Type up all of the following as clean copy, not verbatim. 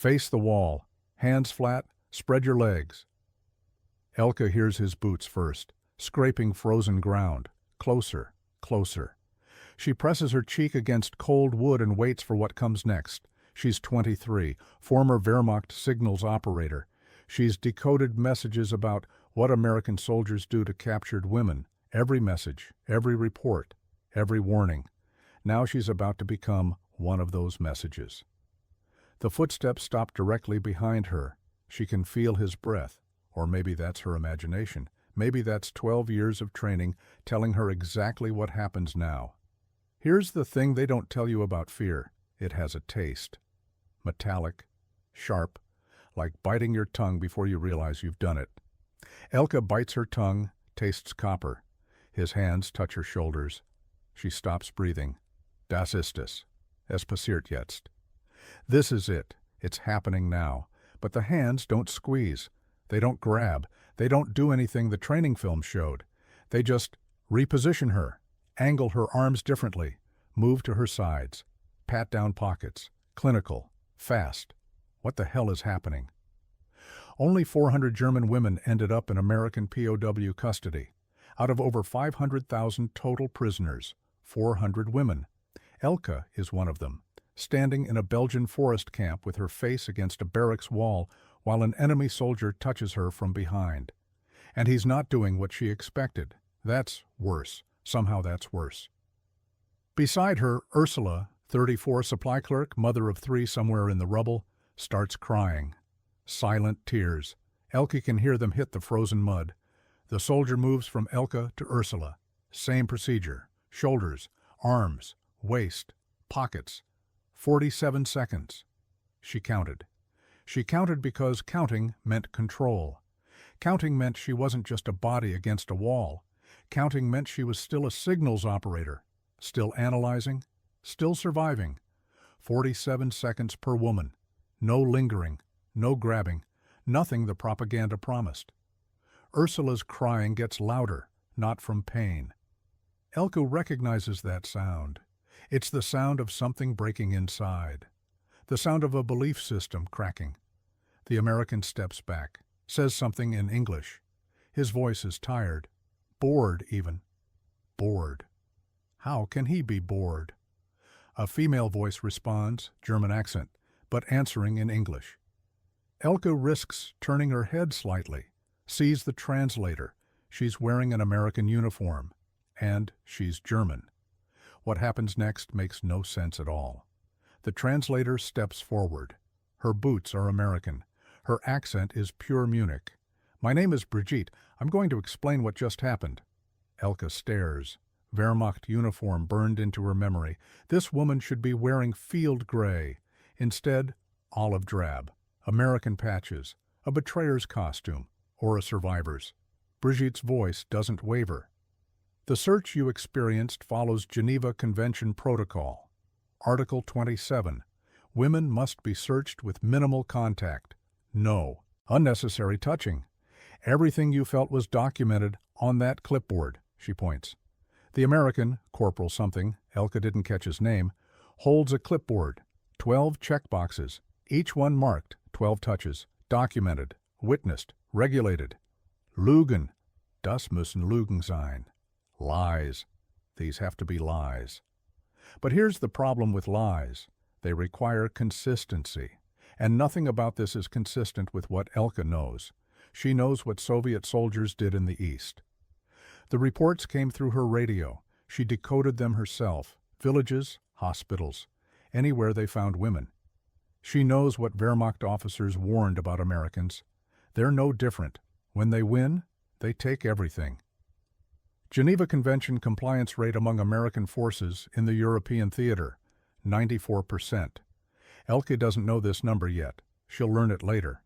Face the wall. Hands flat. Spread your legs. Elke hears his boots first, scraping frozen ground. Closer, closer. She presses her cheek against cold wood and waits for what comes next. She's 23, former Wehrmacht signals operator. She's decoded messages about what American soldiers do to captured women. Every message, every report, every warning. Now she's about to become one of those messages. The footsteps stop directly behind her. She can feel his breath. Or maybe that's her imagination. Maybe that's 12 years of training telling her exactly what happens now. Here's the thing they don't tell you about fear. It has a taste. Metallic, sharp, like biting your tongue before you realize you've done it. Elke bites her tongue, tastes copper. His hands touch her shoulders. She stops breathing. Das ist es. Es passiert jetzt. This is it. It's happening now. But the hands don't squeeze. They don't grab. They don't do anything the training film showed. They just reposition her, angle her arms differently, move to her sides, pat down pockets, clinical, fast. What the hell is happening? Only 400 German women ended up in American POW custody. Out of over 500,000 total prisoners, 400 women. Elke is one of them, standing in a Belgian forest camp with her face against a barracks wall while an enemy soldier touches her from behind. And he's not doing what she expected. That's worse. Somehow that's worse. Beside her, Ursula, 34, supply clerk, mother of 3 somewhere in the rubble, starts crying. Silent tears. Elke can hear them hit the frozen mud. The soldier moves from Elke to Ursula. Same procedure. Shoulders, arms, waist, pockets. 47 seconds. She counted. She counted because counting meant control. Counting meant she wasn't just a body against a wall. Counting meant she was still a signals operator, still analyzing, still surviving. 47 seconds per woman. No lingering, no grabbing, nothing the propaganda promised. Ursula's crying gets louder, not from pain. Elke recognizes that sound. It's the sound of something breaking inside. The sound of a belief system cracking. The American steps back, says something in English. His voice is tired, bored even. Bored. How can he be bored? A female voice responds, German accent, but answering in English. Elke risks turning her head slightly, sees the translator. She's wearing an American uniform, and she's German. What happens next makes no sense at all. The translator steps forward. Her boots are American. Her accent is pure Munich. My name is Brigitte. I'm going to explain what just happened. Elke stares. Wehrmacht uniform burned into her memory. This woman should be wearing field gray. Instead, olive drab. American patches. A betrayer's costume. Or a survivor's. Brigitte's voice doesn't waver. The search you experienced follows Geneva Convention Protocol. Article 27. Women must be searched with minimal contact. No unnecessary touching. Everything you felt was documented on that clipboard, she points. The American, Corporal something, Elke didn't catch his name, holds a clipboard. 12 checkboxes, each one marked, 12 touches, documented, witnessed, regulated. Lügen. Das müssen Lügen sein. Lies. These have to be lies. But here's the problem with lies. They require consistency. And nothing about this is consistent with what Elke knows. She knows what Soviet soldiers did in the East. The reports came through her radio. She decoded them herself. Villages, hospitals, anywhere they found women. She knows what Wehrmacht officers warned about Americans. They're no different. When they win, they take everything. Geneva Convention compliance rate among American forces in the European theater, 94%. Elke doesn't know this number yet. She'll learn it later.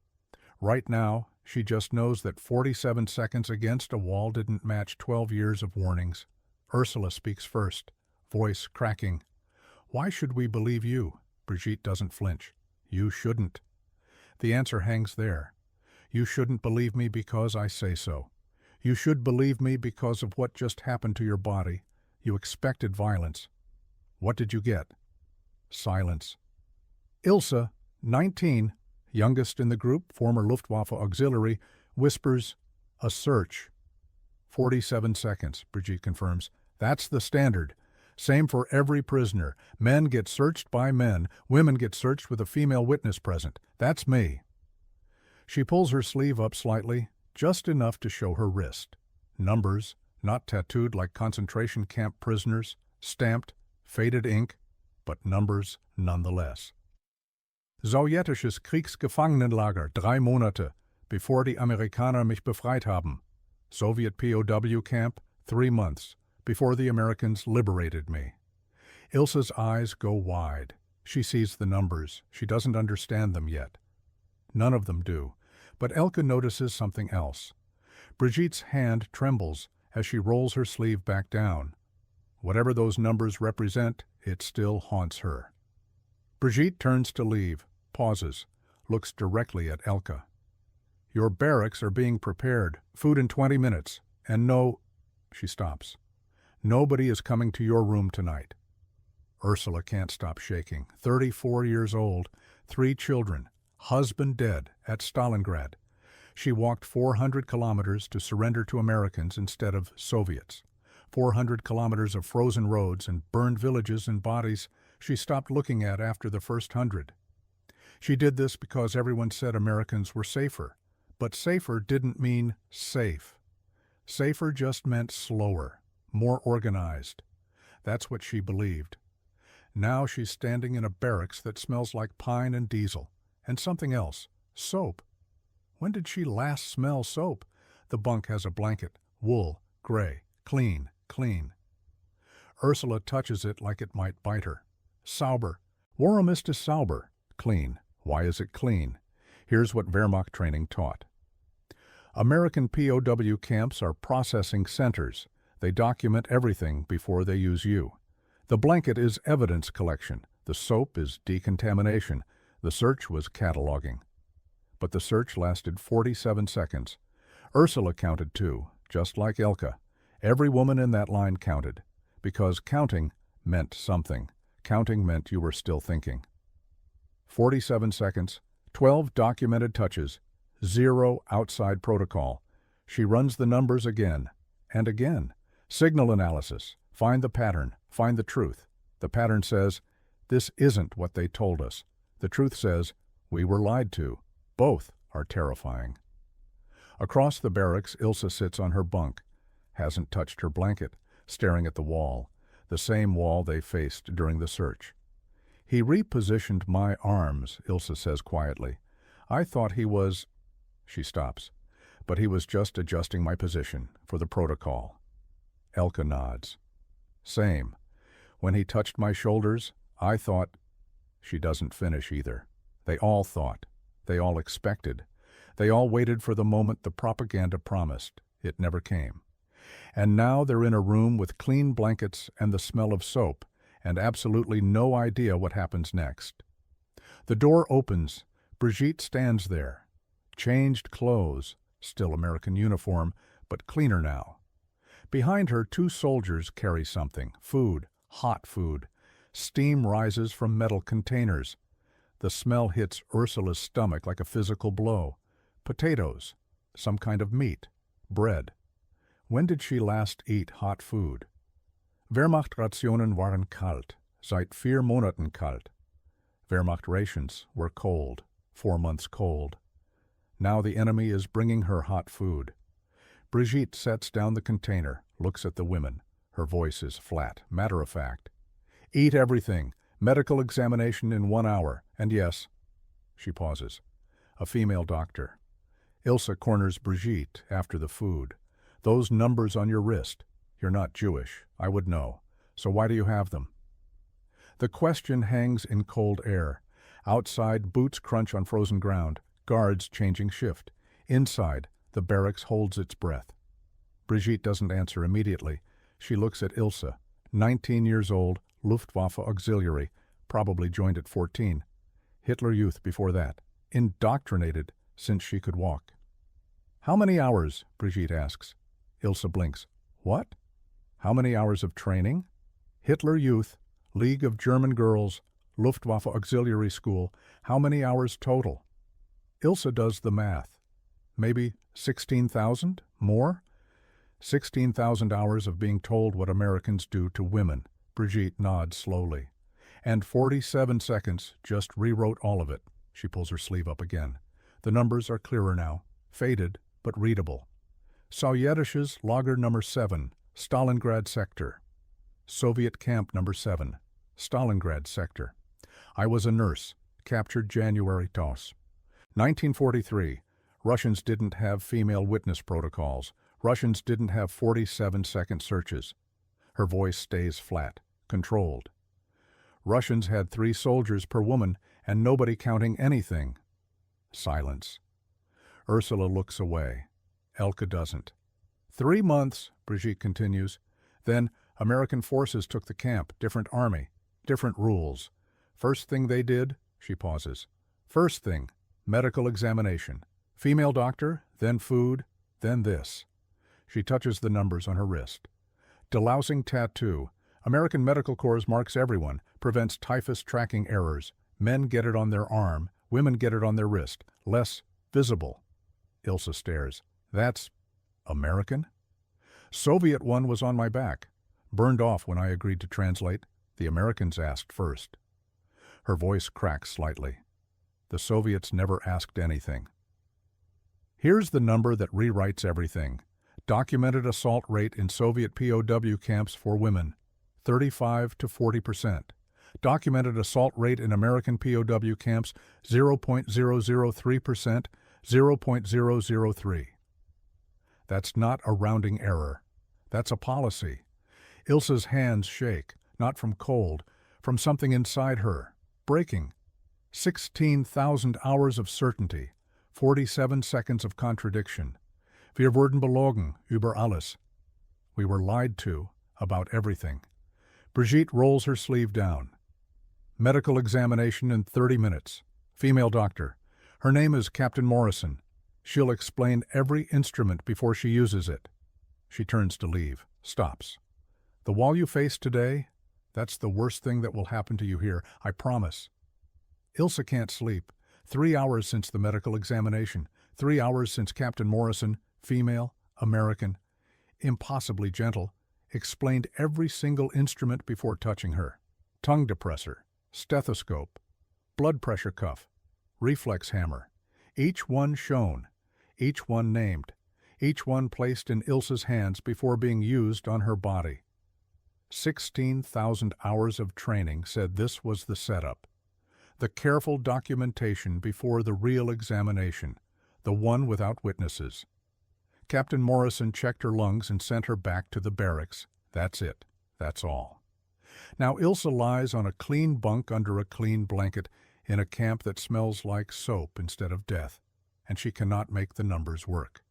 Right now, she just knows that 47 seconds against a wall didn't match 12 years of warnings. Ursula speaks first, voice cracking. Why should we believe you? Brigitte doesn't flinch. You shouldn't. The answer hangs there. You shouldn't believe me because I say so. You should believe me because of what just happened to your body. You expected violence. What did you get? Silence. Ilse, 19, Youngest in the group, former Luftwaffe auxiliary, whispers, "A search." 47 seconds, Brigitte confirms. "That's the standard. Same for every prisoner. Men get searched by men. Women get searched with a female witness present. That's me." She pulls her sleeve up slightly, just enough to show her wrist. Numbers, not tattooed like concentration camp prisoners, stamped, faded ink, but numbers nonetheless. Sowjetisches Kriegsgefangenenlager, 3 Monate, bevor die Amerikaner mich befreit haben. Soviet POW camp, 3 months, before the Americans liberated me. Ilsa's eyes go wide. She sees the numbers. She doesn't understand them yet. None of them do, but Elke notices something else. Brigitte's hand trembles as she rolls her sleeve back down. Whatever those numbers represent, it still haunts her. Brigitte turns to leave, pauses, looks directly at Elke. "Your barracks are being prepared, food in 20 minutes, and no—" She stops. "Nobody is coming to your room tonight." Ursula can't stop shaking. 34 years old, 3 children, husband dead at Stalingrad. She walked 400 kilometers to surrender to Americans instead of Soviets. 400 kilometers of frozen roads and burned villages and bodies she stopped looking at after the first 100. She did this because everyone said Americans were safer. But safer didn't mean safe. Safer just meant slower, more organized. That's what she believed. Now she's standing in a barracks that smells like pine and diesel, and something else, soap. When did she last smell soap? The bunk has a blanket, wool, gray, clean, clean. Ursula touches it like it might bite her. Sauber. Warum ist es sauber? Clean. Why is it clean? Here's what Wehrmacht training taught. American POW camps are processing centers. They document everything before they use you. The blanket is evidence collection. The soap is decontamination. The search was cataloging. But the search lasted 47 seconds. Ursula counted too, just like Elke. Every woman in that line counted, because counting meant something. Counting meant you were still thinking. 47 seconds, 12 documented touches, 0 outside protocol. She runs the numbers again and again. Signal analysis. Find the pattern. Find the truth. The pattern says, this isn't what they told us. The truth says, we were lied to. Both are terrifying. Across the barracks, Ilsa sits on her bunk. Hasn't touched her blanket, staring at the wall. The same wall they faced during the search. He repositioned my arms, Ilsa says quietly. I thought he was... She stops. But he was just adjusting my position for the protocol. Elke nods. Same. When he touched my shoulders, I thought... She doesn't finish either. They all thought. They all expected. They all waited for the moment the propaganda promised. It never came. And now they're in a room with clean blankets and the smell of soap, and absolutely no idea what happens next. The door opens. Brigitte stands there. Changed clothes, still American uniform, but cleaner now. Behind her, 2 soldiers carry something, food, hot food. Steam rises from metal containers. The smell hits Ursula's stomach like a physical blow. Potatoes, some kind of meat, bread. When did she last eat hot food? Wehrmachtrationen waren kalt, seit 4 Monaten kalt. Wehrmacht rations were cold, 4 months cold. Now the enemy is bringing her hot food. Brigitte sets down the container, looks at the women. Her voice is flat, matter-of-fact. Eat everything. Medical examination in 1 hour. And yes, she pauses, a female doctor. Ilsa corners Brigitte after the food. Those numbers on your wrist. You're not Jewish. I would know. So why do you have them? The question hangs in cold air. Outside, boots crunch on frozen ground. Guards changing shift. Inside, the barracks holds its breath. Brigitte doesn't answer immediately. She looks at Ilsa, 19 years old, Luftwaffe auxiliary, probably joined at 14. Hitler Youth before that. Indoctrinated since she could walk. How many hours? Brigitte asks. Ilsa blinks. What? How many hours of training? Hitler Youth, League of German Girls, Luftwaffe Auxiliary School. How many hours total? Ilse does the math. Maybe 16,000? More? 16,000 hours of being told what Americans do to women. Brigitte nods slowly. And 47 seconds just rewrote all of it. She pulls her sleeve up again. The numbers are clearer now. Faded, but readable. Sowjetisches Lager number 7, Stalingrad Sector. Soviet Camp number 7, Stalingrad Sector. I was a nurse. Captured January TOS. 1943. Russians didn't have female witness protocols. Russians didn't have 47-second searches. Her voice stays flat, controlled. Russians had 3 soldiers per woman and nobody counting anything. Silence. Ursula looks away. Elke doesn't. 3 months, Brigitte continues. Then American forces took the camp, different army, different rules. First thing they did, she pauses. First thing, medical examination. Female doctor, then food, then this. She touches the numbers on her wrist. Delousing tattoo. American Medical Corps marks everyone, prevents typhus tracking errors. Men get it on their arm, women get it on their wrist. Less visible. Ilse stares. That's American? Soviet one was on my back. Burned off when I agreed to translate. The Americans asked first. Her voice cracks slightly. The Soviets never asked anything. Here's the number that rewrites everything. Documented assault rate in Soviet POW camps for women, 35 to 40%. Documented assault rate in American POW camps, 0.003%, 0.003. That's not a rounding error. That's a policy. Ilse's hands shake, not from cold, from something inside her, breaking. 16,000 hours of certainty, 47 seconds of contradiction. Wir wurden belogen über alles. We were lied to about everything. Brigitte rolls her sleeve down. Medical examination in 30 minutes. Female doctor. Her name is Captain Morrison. She'll explain every instrument before she uses it. She turns to leave, stops. The wall you face today, that's the worst thing that will happen to you here, I promise. Ilse can't sleep. 3 hours since the medical examination. 3 hours since Captain Morrison, female, American, impossibly gentle, explained every single instrument before touching her. Tongue depressor, stethoscope, blood pressure cuff, reflex hammer. Each one shown, each one named, each one placed in Ilse's hands before being used on her body. 16,000 hours of training said this was the setup. The careful documentation before the real examination, the one without witnesses. Captain Morrison checked her lungs and sent her back to the barracks. That's it. That's all. Now Ilse lies on a clean bunk under a clean blanket in a camp that smells like soap instead of death, and she cannot make the numbers work.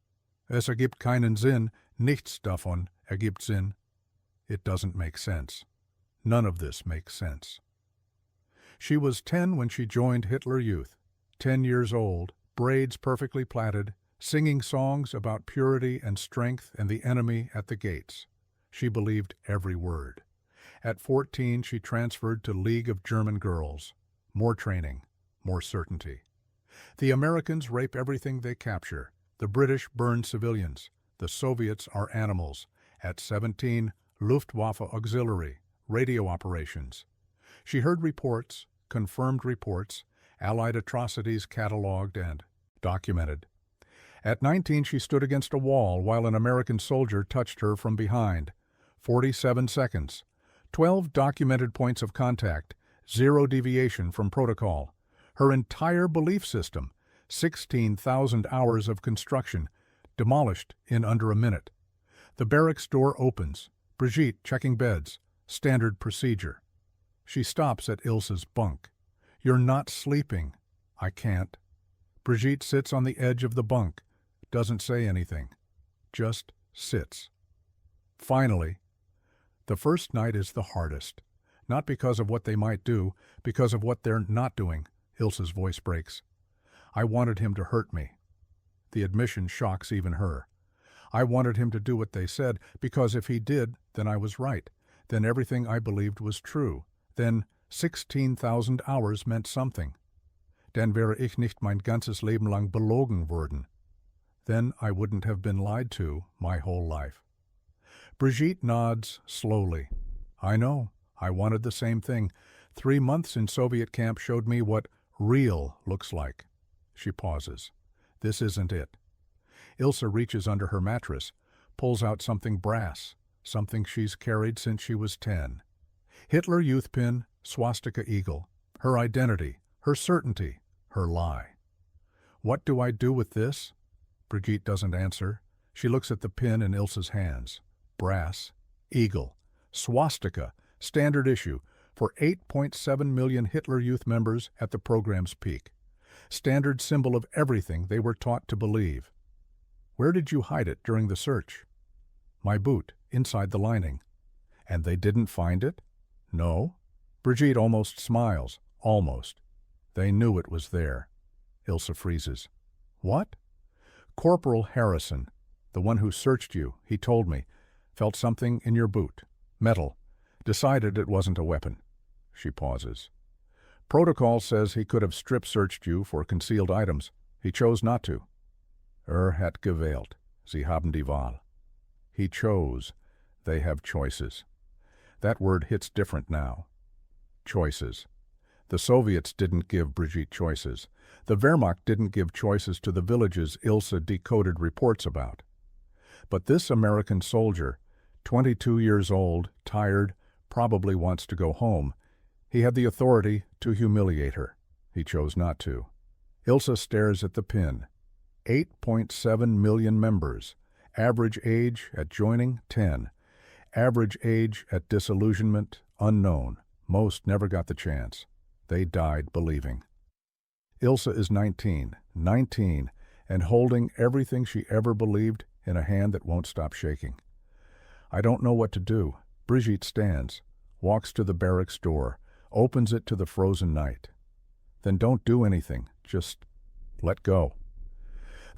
Es ergibt keinen Sinn, nichts davon ergibt Sinn. It doesn't make sense. None of this makes sense. She was 10 when she joined Hitler Youth, 10 years old, braids perfectly plaited, singing songs about purity and strength and the enemy at the gates. She believed every word. At 14, she transferred to League of German Girls. More training, more certainty. The Americans rape everything they capture. The British burn civilians. The Soviets are animals. At 17, Luftwaffe Auxiliary, radio operations. She heard reports, confirmed reports, Allied atrocities catalogued and documented. At 19, she stood against a wall while an American soldier touched her from behind. 47 seconds. 12 documented points of contact. 0 deviation from protocol. Her entire belief system, 16,000 hours of construction, demolished in under a minute. The barracks door opens. Brigitte checking beds. Standard procedure. She stops at Ilse's bunk. You're not sleeping. I can't. Brigitte sits on the edge of the bunk. Doesn't say anything. Just sits. Finally, the first night is the hardest. Not because of what they might do, because of what they're not doing. Ilse's voice breaks. I wanted him to hurt me. The admission shocks even her. I wanted him to do what they said, because if he did, then I was right. Then everything I believed was true. Then 16,000 hours meant something. dann wäre ich nicht mein ganzes Leben lang belogen worden. Then I wouldn't have been lied to my whole life. Brigitte nods slowly. I know. I wanted the same thing. 3 months in Soviet camp showed me what real looks like. She pauses. This isn't it. Ilse reaches under her mattress, pulls out something brass, something she's carried since she was 10. Hitler youth pin, swastika eagle, her identity, her certainty, her lie. What do I do with this? Brigitte doesn't answer. She looks at the pin in Ilse's hands. Brass, eagle, swastika, standard issue for 8.7 million Hitler Youth members at the program's peak. Standard symbol of everything they were taught to believe. Where did you hide it during the search? My boot, inside the lining. And they didn't find it? No. Brigitte almost smiles. Almost. They knew it was there. Ilse freezes. What? Corporal Harrison, the one who searched you, he told me, felt something in your boot. Metal. Decided it wasn't a weapon. She pauses. Protocol says he could have strip-searched you for concealed items. He chose not to. Hat gewählt. Sie haben die Wahl. He chose. They have choices. That word hits different now. Choices. The Soviets didn't give Brigitte choices. The Wehrmacht didn't give choices to the villages Ilse decoded reports about. But this American soldier, 22 years old, tired, probably wants to go home. He had the authority to humiliate her. He chose not to. Ilse stares at the pin. 8.7 million members. Average age at joining, 10. Average age at disillusionment, unknown. Most never got the chance. They died believing. Ilse is 19, and holding everything she ever believed in a hand that won't stop shaking. I don't know what to do. Brigitte stands, walks to the barracks door, opens it to the frozen night. Then don't do anything. Just let go.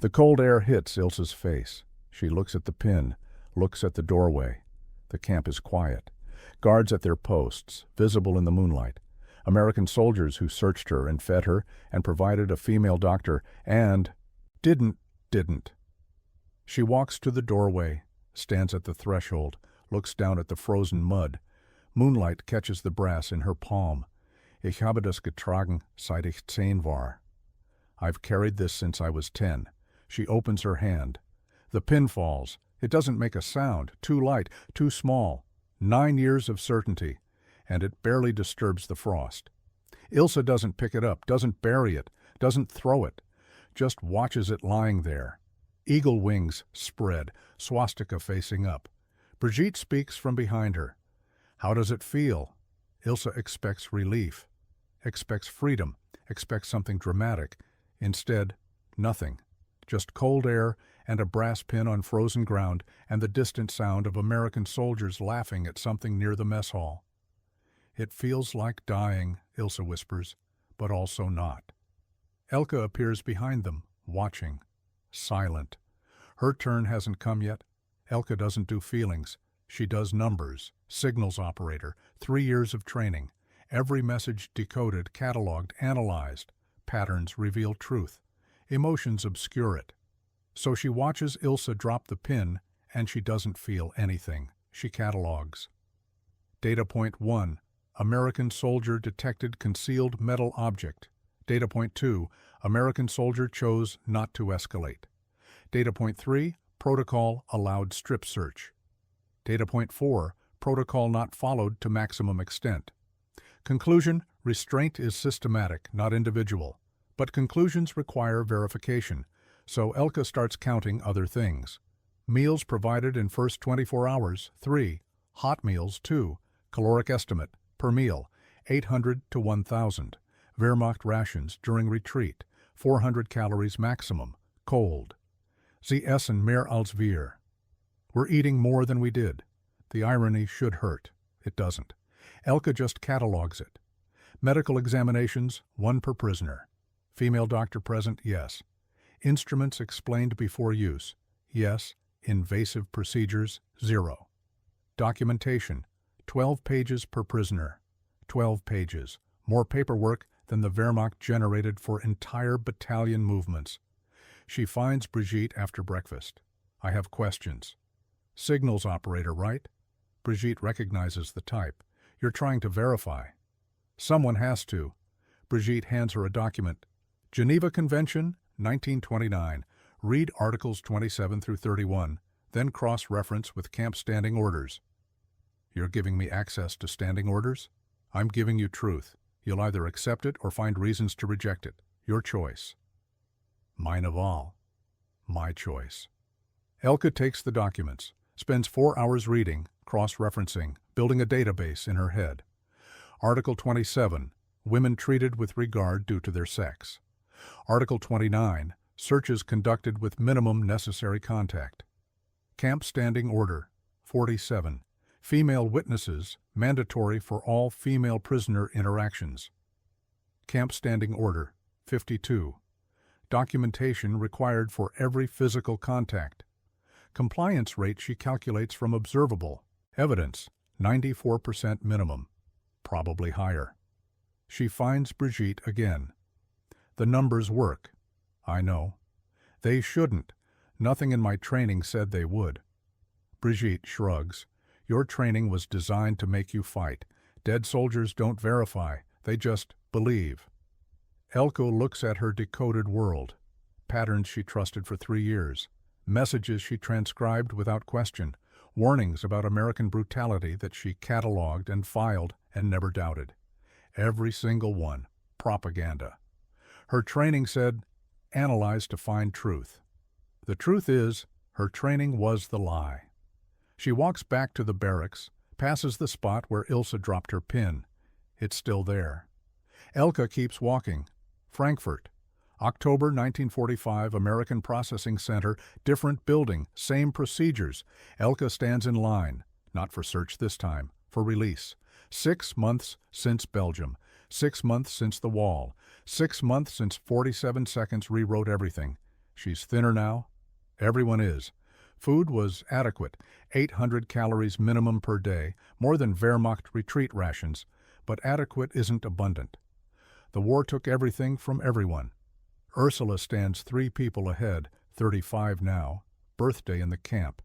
The cold air hits Ilse's face. She looks at the pin, looks at the doorway. The camp is quiet. Guards at their posts, visible in the moonlight. American soldiers who searched her and fed her and provided a female doctor and didn't. She walks to the doorway, stands at the threshold, looks down at the frozen mud. Moonlight catches the brass in her palm. Ich habe das getragen, seit ich 10 war. I've carried this since I was 10. She opens her hand. The pin falls. It doesn't make a sound. Too light, too small. 9 years of certainty, and it barely disturbs the frost. Ilse doesn't pick it up, doesn't bury it, doesn't throw it, just watches it lying there. Eagle wings spread, swastika facing up. Brigitte speaks from behind her. How does it feel? Ilse expects relief, expects freedom, expects something dramatic. Instead, nothing. Just cold air and a brass pin on frozen ground and the distant sound of American soldiers laughing at something near the mess hall. It feels like dying, Ilse whispers, but also not. Elke appears behind them, watching, silent. Her turn hasn't come yet. Elke doesn't do feelings. She does numbers, signals operator, 3 years of training. Every message decoded, cataloged, analyzed. Patterns reveal truth. Emotions obscure it. So she watches Ilse drop the pin, and she doesn't feel anything. She catalogs. Data point 1. American soldier detected concealed metal object. Data point 2. American soldier chose not to escalate. Data point 3. Protocol allowed strip search. Data point 4. Protocol not followed to maximum extent. Conclusion: restraint is systematic, not individual. But conclusions require verification, so Elke starts counting other things. Meals provided in first 24 hours, 3. Hot meals, 2. Caloric estimate, per meal, 800 to 1,000. Wehrmacht rations during retreat, 400 calories maximum, cold. Sie essen mehr als wir. We're eating more than we did. The irony should hurt. It doesn't. Elke just catalogs it. Medical examinations, 1 per prisoner. Female doctor present, yes. Instruments explained before use, yes. Invasive procedures, 0. Documentation, 12 pages per prisoner. 12 pages. More paperwork than the Wehrmacht generated for entire battalion movements. She finds Brigitte after breakfast. I have questions. Signals operator, right? Brigitte recognizes the type. You're trying to verify. Someone has to. Brigitte hands her a document. Geneva Convention, 1929. Read Articles 27 through 31, then cross-reference with camp standing orders. You're giving me access to standing orders? I'm giving you truth. You'll either accept it or find reasons to reject it. Your choice. Mine of all. My choice. Elke takes the documents, spends 4 hours reading, cross-referencing, building a database in her head. Article 27, women treated with regard due to their sex. Article 29, searches conducted with minimum necessary contact. Camp Standing Order 47, female witnesses mandatory for all female prisoner interactions. Camp Standing Order 52, documentation required for every physical contact. Compliance rate she calculates from observable evidence, 94% minimum, probably higher. She finds Brigitte again. The numbers work. I know. They shouldn't. Nothing in my training said they would. Brigitte shrugs. Your training was designed to make you fight. Dead soldiers don't verify. They just believe. Elko looks at her decoded world. Patterns she trusted for 3 years. Messages she transcribed without question. Warnings about American brutality that she cataloged and filed and never doubted. Every single one. Propaganda. Her training said, analyze to find truth. The truth is, her training was the lie. She walks back to the barracks, passes the spot where Ilse dropped her pin. It's still there. Elke keeps walking. Frankfurt. October 1945, American Processing Center, different building, same procedures. Elke stands in line, not for search this time, for release. 6 months since Belgium. 6 months since the wall. 6 months since 47 seconds rewrote everything. She's thinner now. Everyone is. Food was adequate, 800 calories minimum per day, more than Wehrmacht retreat rations, but adequate isn't abundant. The war took everything from everyone. Ursula stands 3 people ahead, 35 now, birthday in the camp.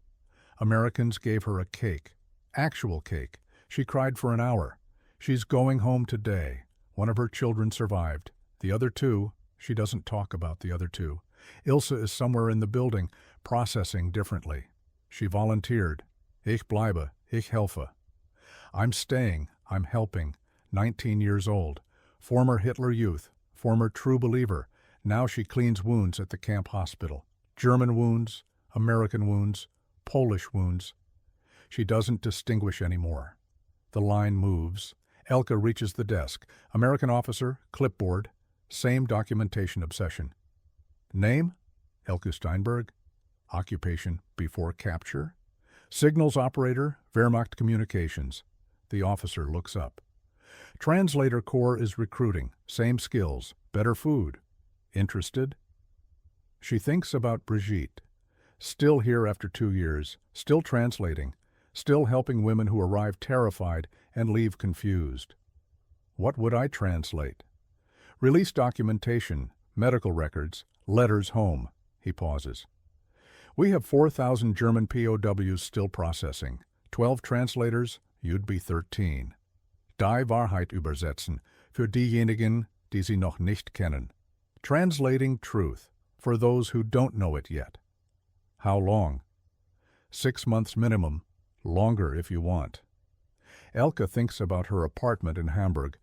Americans gave her a cake, actual cake. She cried for an hour. She's going home today. One of her children survived. The other 2, she doesn't talk about the other 2. Ilse is somewhere in the building, processing differently. She volunteered. Ich bleibe, ich helfe. I'm staying, I'm helping. 19 years old. Former Hitler Youth, former true believer. Now she cleans wounds at the camp hospital. German wounds, American wounds, Polish wounds. She doesn't distinguish anymore. The line moves. Elke reaches the desk. American officer, clipboard, same documentation obsession. Name? Elke Steinberg. Occupation before capture. Signals operator, Wehrmacht Communications. The officer looks up. Translator Corps is recruiting. Same skills. Better food. Interested? She thinks about Brigitte. Still here after 2 years. Still translating. Still helping women who arrive terrified and leave confused. What would I translate? Release documentation, medical records, letters home. He pauses. We have 4,000 German POWs still processing. 12 translators, you'd be 13. Die Wahrheit übersetzen, für diejenigen, die sie noch nicht kennen. Translating truth, for those who don't know it yet. How long? 6 months minimum, longer if you want. Elke thinks about her apartment in Hamburg,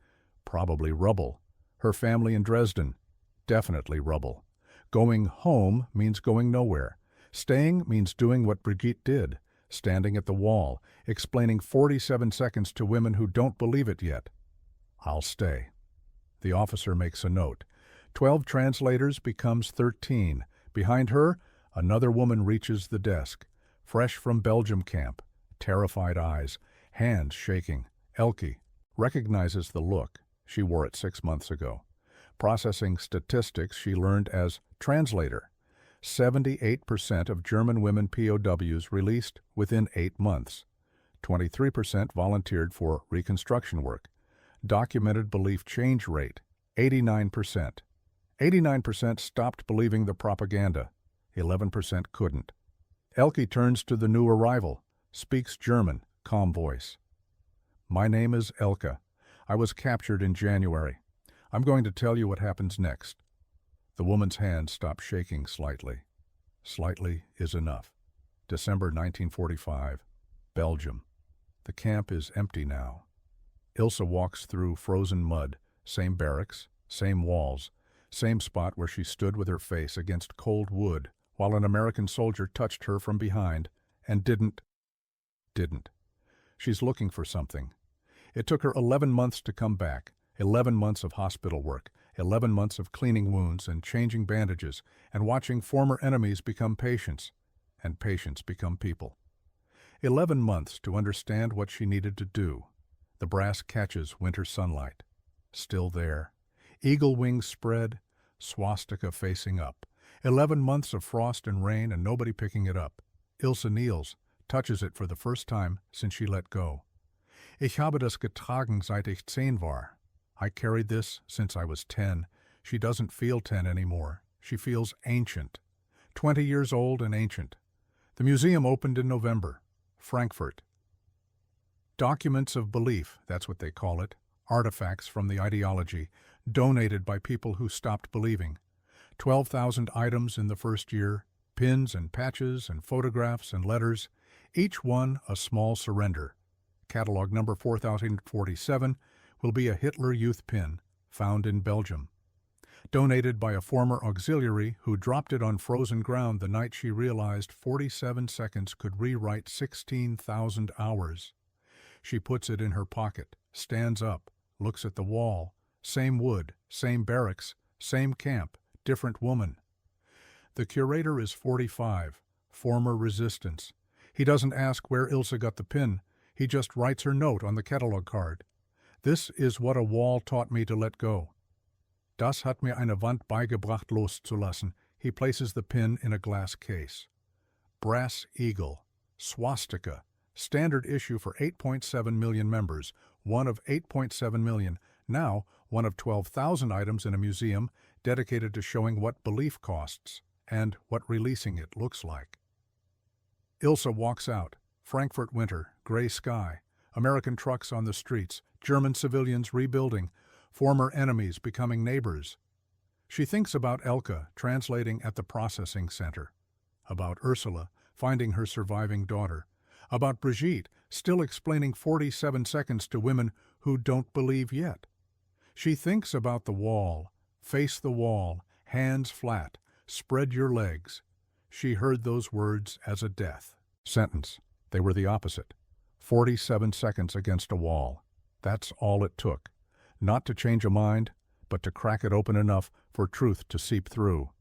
probably rubble. Her family in Dresden, definitely rubble. Going home means going nowhere. Staying means doing what Brigitte did, standing at the wall, explaining 47 seconds to women who don't believe it yet. I'll stay. The officer makes a note. 12 translators becomes 13. Behind her, another woman reaches the desk, fresh from Belgium camp, terrified eyes, hands shaking. Elke recognizes the look. She wore it 6 months ago. Processing statistics she learned as translator. 78% of German women POWs released within 8 months. 23% volunteered for reconstruction work. Documented belief change rate, 89%. 89% stopped believing the propaganda. 11% couldn't. Elke turns to the new arrival, speaks German, calm voice. My name is Elke. I was captured in January. I'm going to tell you what happens next. The woman's hand stopped shaking slightly. Slightly is enough. December 1945. Belgium. The camp is empty now. Ilse walks through frozen mud, same barracks, same walls, same spot where she stood with her face against cold wood while an American soldier touched her from behind and didn't. She's looking for something. It took her 11 months to come back, 11 months of hospital work, 11 months of cleaning wounds and changing bandages and watching former enemies become patients, and patients become people. 11 months to understand what she needed to do. The brass catches winter sunlight. Still there. Eagle wings spread, swastika facing up. 11 months of frost and rain and nobody picking it up. Ilse kneels, touches it for the first time since she let go. Ich habe das getragen seit ich 10 war. I carried this since I was 10. She doesn't feel 10 anymore. She feels ancient. 20 years old and ancient. The museum opened in November. Frankfurt. Documents of belief, that's what they call it. Artifacts from the ideology, donated by people who stopped believing. 12,000 items in the first year, pins and patches and photographs and letters, each one a small surrender. Catalog number 4047 will be a Hitler Youth pin, found in Belgium. Donated by a former auxiliary who dropped it on frozen ground the night she realized 47 seconds could rewrite 16,000 hours. She puts it in her pocket, stands up, looks at the wall. Same wood, same barracks, same camp, different woman. The curator is 45, former resistance. He doesn't ask where Ilse got the pin. He just writes her note on the catalog card. This is what a wall taught me to let go. Das hat mir eine Wand beigebracht loszulassen. He places the pin in a glass case. Brass eagle, swastika, standard issue for 8.7 million members, one of 8.7 million, now one of 12,000 items in a museum dedicated to showing what belief costs and what releasing it looks like. Ilse walks out. Frankfurt winter, gray sky, American trucks on the streets, German civilians rebuilding, former enemies becoming neighbors. She thinks about Elke translating at the processing center, about Ursula finding her surviving daughter, about Brigitte still explaining 47 seconds to women who don't believe yet. She thinks about the wall, face the wall, hands flat, spread your legs. She heard those words as a death sentence. They were the opposite. 47 seconds against a wall. That's all it took. Not to change a mind, but to crack it open enough for truth to seep through.